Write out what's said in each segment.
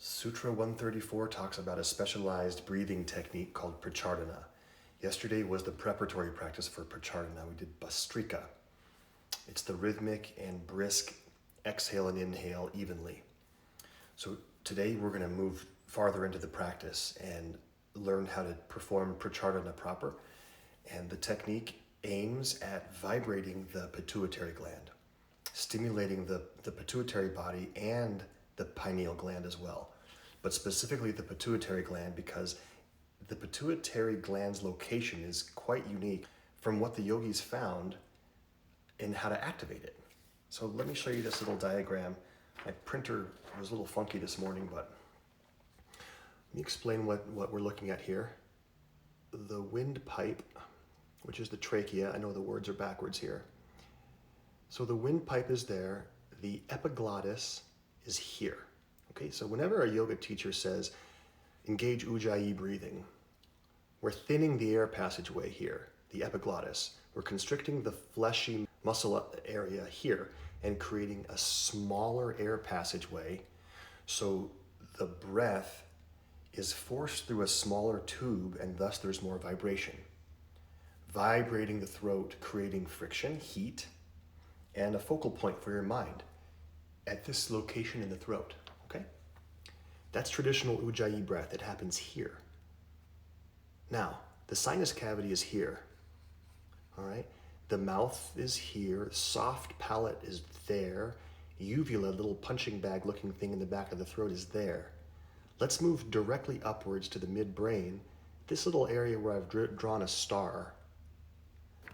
Sutra 134 talks about a specialized breathing technique called pracharana. Yesterday was the preparatory practice for pracharana. We did bastrika. It's the rhythmic and brisk exhale and inhale evenly. So today we're going to move farther into the practice and learn how to perform pracharana proper. And the technique aims at vibrating the pituitary gland, stimulating the pituitary body and the pineal gland as well, but specifically the pituitary gland because the pituitary gland's location is quite unique from what the yogis found in how to activate it. So let me show you this little diagram. My printer was a little funky this morning, but let me explain what we're looking at here. The windpipe, which is the trachea, I know the words are backwards here. So the windpipe is there, the epiglottis is here. Okay, so whenever a yoga teacher says, engage ujjayi breathing, we're thinning the air passageway here, the epiglottis. We're constricting the fleshy muscle area here and creating a smaller air passageway so the breath is forced through a smaller tube and thus there's more vibration. Vibrating the throat, creating friction, heat, and a focal point for your mind at this location in the throat, okay? That's traditional ujjayi breath. It happens here. Now, the sinus cavity is here, all right? The mouth is here, soft palate is there, uvula, little punching bag looking thing in the back of the throat is there. Let's move directly upwards to the midbrain. This little area where I've drawn a star,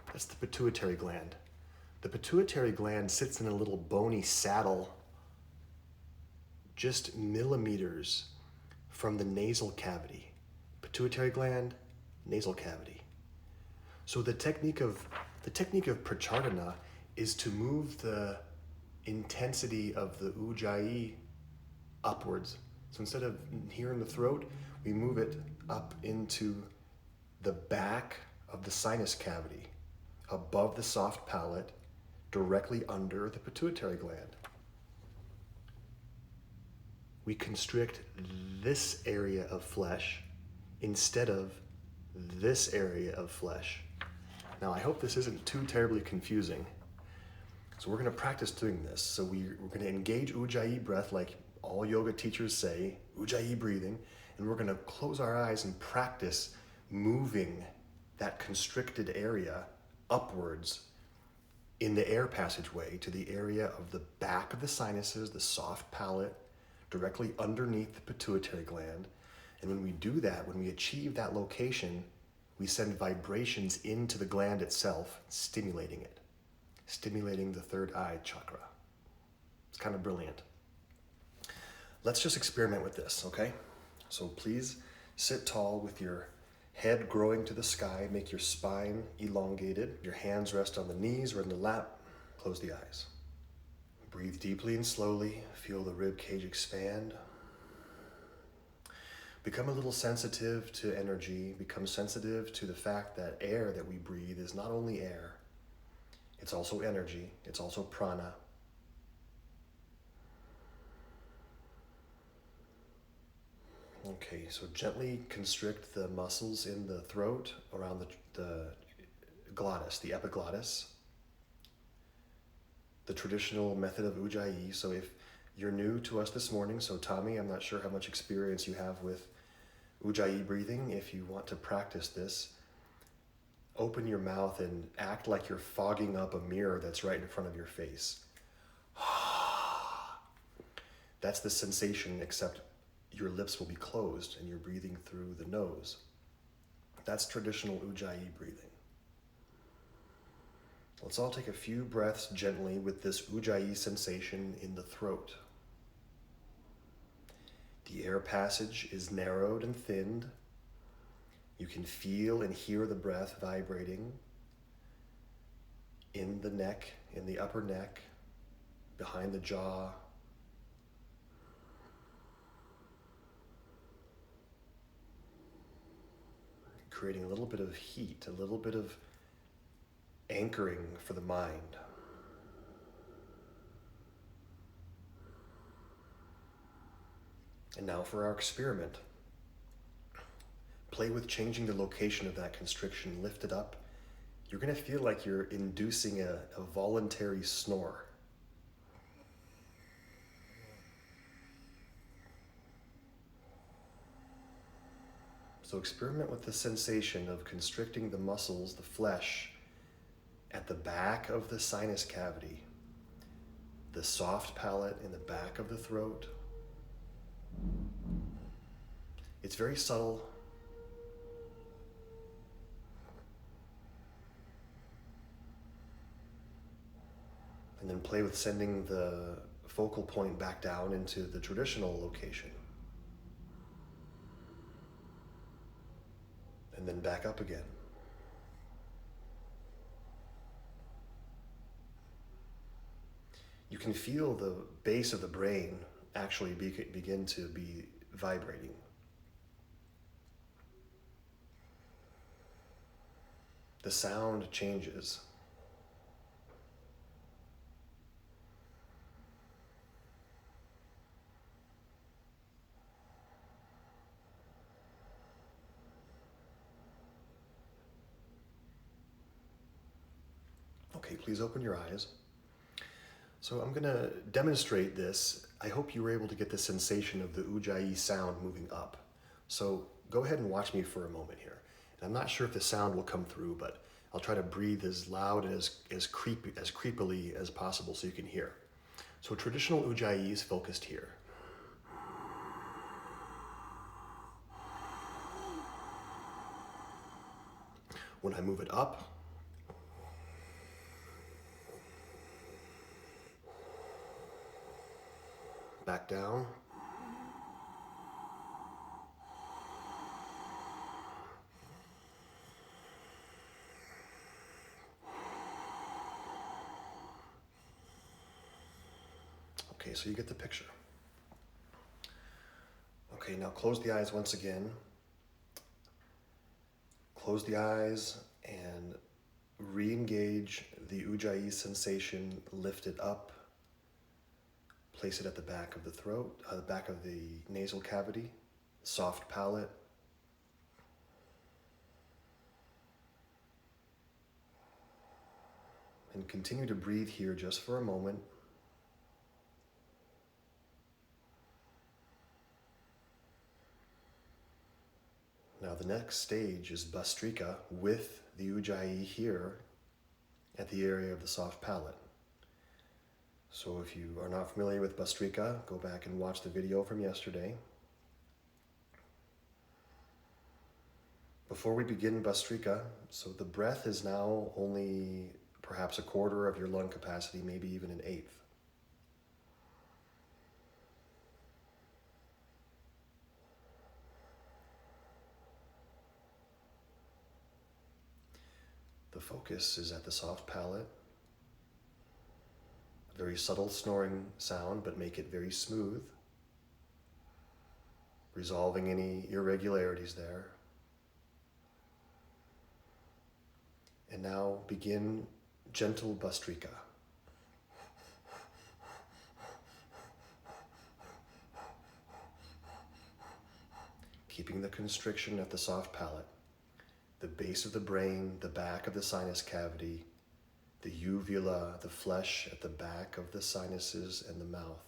that's the pituitary gland. The pituitary gland sits in a little bony saddle just millimeters from the nasal cavity. Pituitary gland, nasal cavity. So the technique of pracharana is to move the intensity of the ujjayi upwards. So instead of here in the throat, we move it up into the back of the sinus cavity, above the soft palate, directly under the pituitary gland. We constrict this area of flesh instead of this area of flesh. Now, I hope this isn't too terribly confusing. So we're going to practice doing this. So we're going to engage ujjayi breath like all yoga teachers say, ujjayi breathing, and we're going to close our eyes and practice moving that constricted area upwards in the air passageway to the area of the back of the sinuses, the soft palate, directly underneath the pituitary gland. And when we do that, when we achieve that location, we send vibrations into the gland itself, stimulating it, stimulating the third eye chakra. It's kind of brilliant. Let's just experiment with this, okay? So please sit tall with your head growing to the sky, make your spine elongated. Your hands rest on the knees or in the lap. Close the eyes. Breathe deeply and slowly. Feel the rib cage expand. Become a little sensitive to energy. Become sensitive to the fact that air that we breathe is not only air, it's also energy. It's also prana. Okay, so gently constrict the muscles in the throat around the glottis, the epiglottis. The traditional method of ujjayi. So if you're new to us this morning, so Tommy, I'm not sure how much experience you have with ujjayi breathing. If you want to practice this, open your mouth and act like you're fogging up a mirror that's right in front of your face. That's the sensation, except your lips will be closed and you're breathing through the nose. That's traditional ujjayi breathing. Let's all take a few breaths gently with this ujjayi sensation in the throat. The air passage is narrowed and thinned. You can feel and hear the breath vibrating in the neck, in the upper neck, behind the jaw. Creating a little bit of heat, a little bit of anchoring for the mind. And now for our experiment. Play with changing the location of that constriction. Lift it up. You're going to feel like you're inducing a voluntary snore. So experiment with the sensation of constricting the muscles, the flesh, at the back of the sinus cavity, the soft palate in the back of the throat. It's very subtle. And then play with sending the focal point back down into the traditional location. And then back up again. You can feel the base of the brain actually begin to be vibrating. The sound changes. Okay, please open your eyes. So I'm going to demonstrate this. I hope you were able to get the sensation of the ujjayi sound moving up. So go ahead and watch me for a moment here. And I'm not sure if the sound will come through, but I'll try to breathe as loud and as creepily as possible so you can hear. So traditional ujjayi is focused here. When I move it up, back down, okay, so you get the picture. Okay, now close the eyes once again. Close the eyes and re-engage the ujjayi sensation. Lift it up. Place it at the back of the throat, the back of the nasal cavity, soft palate. And continue to breathe here just for a moment. Now the next stage is Bhastrika with the ujjayi here at the area of the soft palate. So if you are not familiar with Bhastrika, go back and watch the video from yesterday. Before we begin Bhastrika, so the breath is now only perhaps a quarter of your lung capacity, maybe even an eighth. The focus is at the soft palate. Very subtle snoring sound, but make it very smooth, resolving any irregularities there. And now begin gentle Bhastrika. Keeping the constriction at the soft palate, the base of the brain, the back of the sinus cavity, the uvula, the flesh at the back of the sinuses and the mouth.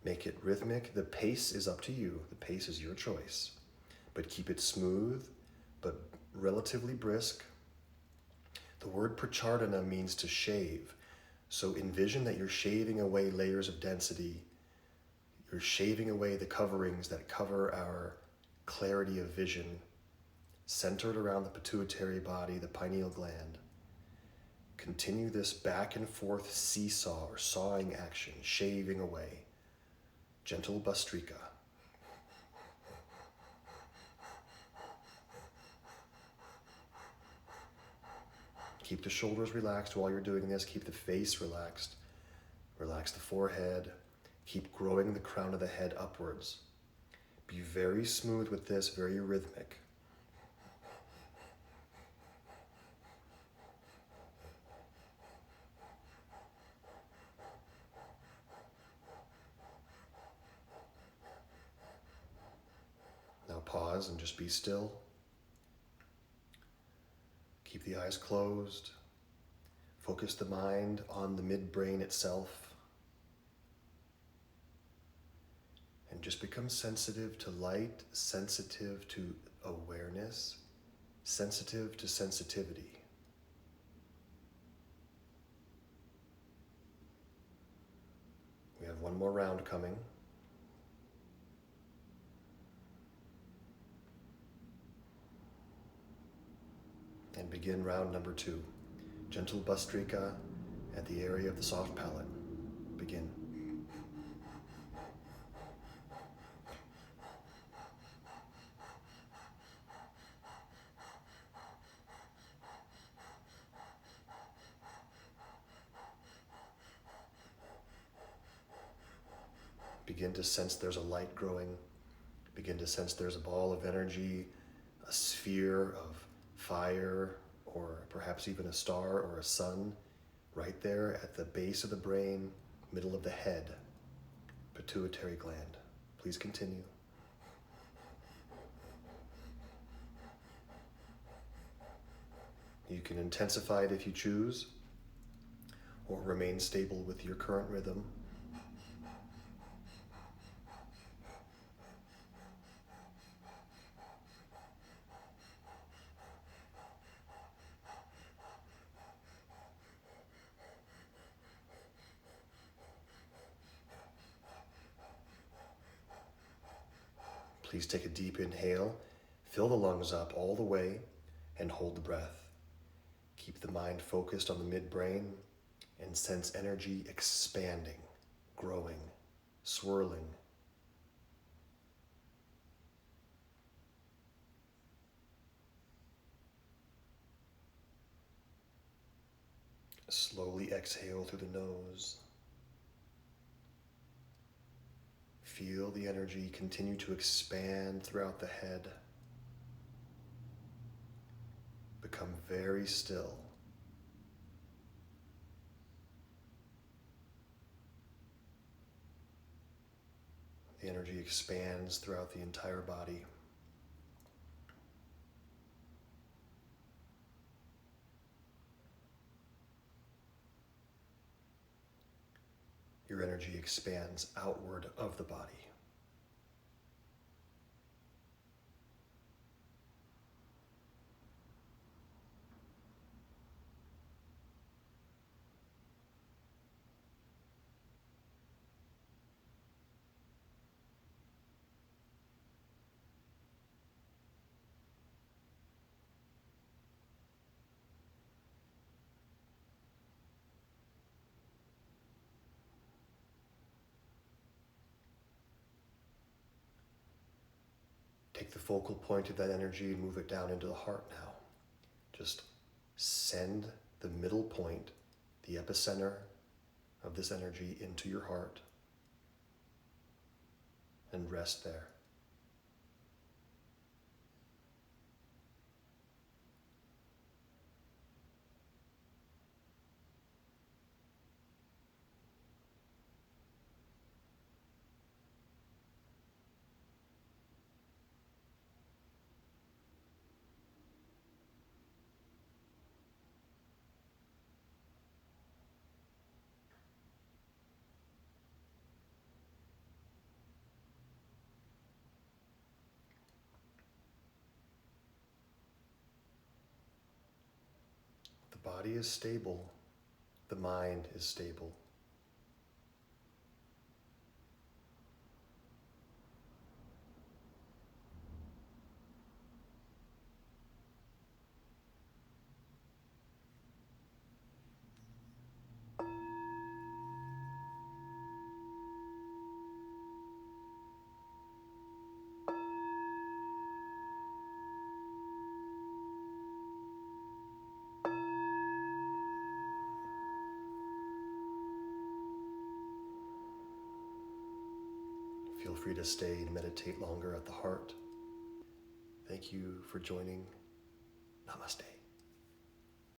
Make it rhythmic. The pace is up to you. The pace is your choice. But keep it smooth, but relatively brisk. The word prachardana means to shave. So envision that you're shaving away layers of density. You're shaving away the coverings that cover our clarity of vision, centered around the pituitary body, the pineal gland. Continue this back and forth seesaw or sawing action, shaving away. Gentle Bhastrika. Keep the shoulders relaxed while you're doing this. Keep the face relaxed. Relax the forehead. Keep growing the crown of the head upwards. Be very smooth with this, very rhythmic. pause and just be still. Keep the eyes closed. Focus the mind on the midbrain itself. And just become sensitive to light, sensitive to awareness, sensitive to sensitivity. We have one more round coming. And begin round number 2. Gentle Bhastrika at the area of the soft palate. Begin. Begin to sense there's a light growing. Begin to sense there's a ball of energy, a sphere of fire, or perhaps even a star or a sun, right there at the base of the brain, middle of the head, pituitary gland. Please continue. You can intensify it if you choose, or remain stable with your current rhythm. Please take a deep inhale, fill the lungs up all the way, and hold the breath. Keep the mind focused on the midbrain and sense energy expanding, growing, swirling. Slowly exhale through the nose. Feel the energy continue to expand throughout the head. Become very still. The energy expands throughout the entire body. Your energy expands outward of the body. Take the focal point of that energy and move it down into the heart now. Just send the middle point, the epicenter of this energy, into your heart and rest there. The body is stable. The mind is stable. Feel free to stay and meditate longer at the heart. Thank you for joining. Namaste.